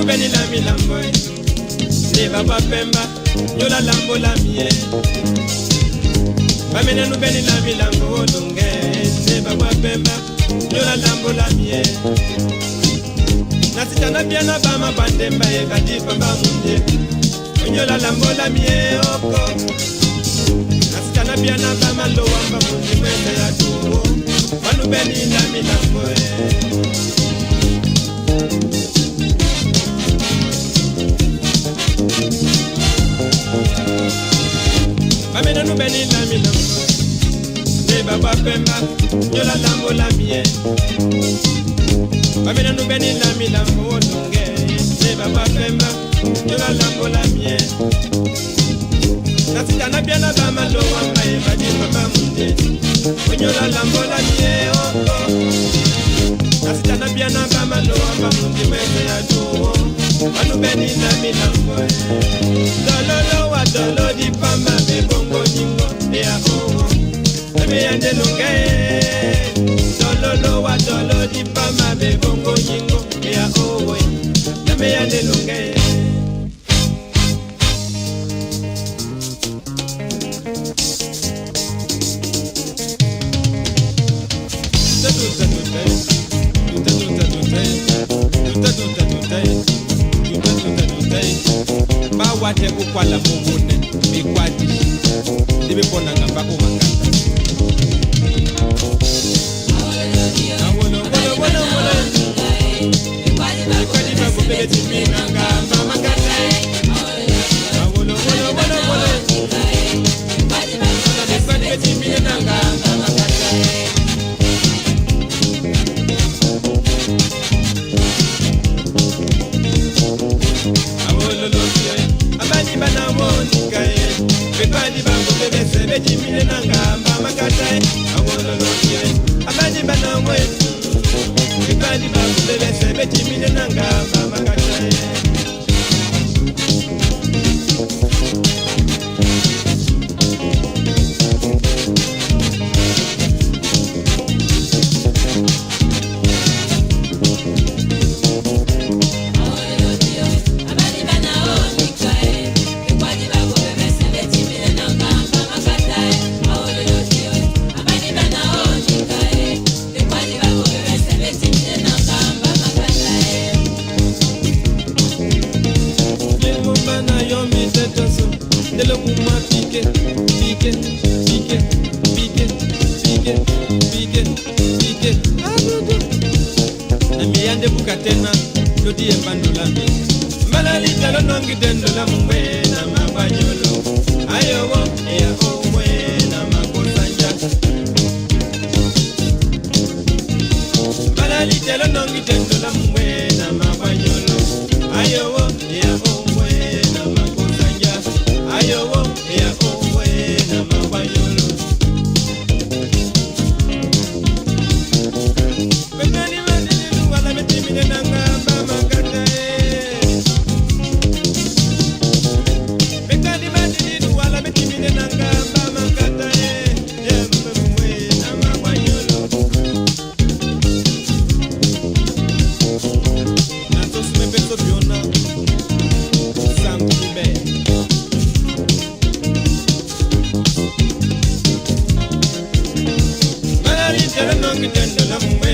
beni la milambo ne baba pemba nyola lambo la mie bamene nu beni la milambo olunge ne baba pemba nyola lambo la mie nasitana biana bama bandemba e badi baba munde nyola lambo la mie oko nasitana biana bama lo wamba munde mwende ya tuo manu beni la milambo bamene nu beni la milambo ne baba pemba nyola lambo la mie bamene nu beni la milambo olunge ne baba pemba nyola lambo la mie nasitana biana bama lo wamba e badi baba munde nyola lambo la mie oko nasitana biana bama lo wamba munde mwende ya tuo manu beni la milambo dololo wa dolo di pamba be bongo nyingo ya owo me yande lunge dololo wa dolo di pamba be bongo nyingo ya owo me yande lunge wate kukwala mubune mikwati libipona ngamba kumangata awolo wolo wolo wolo mikwati bakubele timina ngamba makata awolo wolo wolo wolo mikwati timina ngamba makata awolo lokiye abani bana monika bepani bango bebese bejimile nangamba makata awolo lokiye abani bana mwetu bepani bango bebese bejimile nangamba makata Tena lodi embandulami malali talo nongi dendola mwe na mabanyolo ayowo ya omwe na makosanja malali talo nongi dendola mwe na mabanyolo ayowo ya omwe na makosanja ayowo ya omwe na mabanyolo Tell them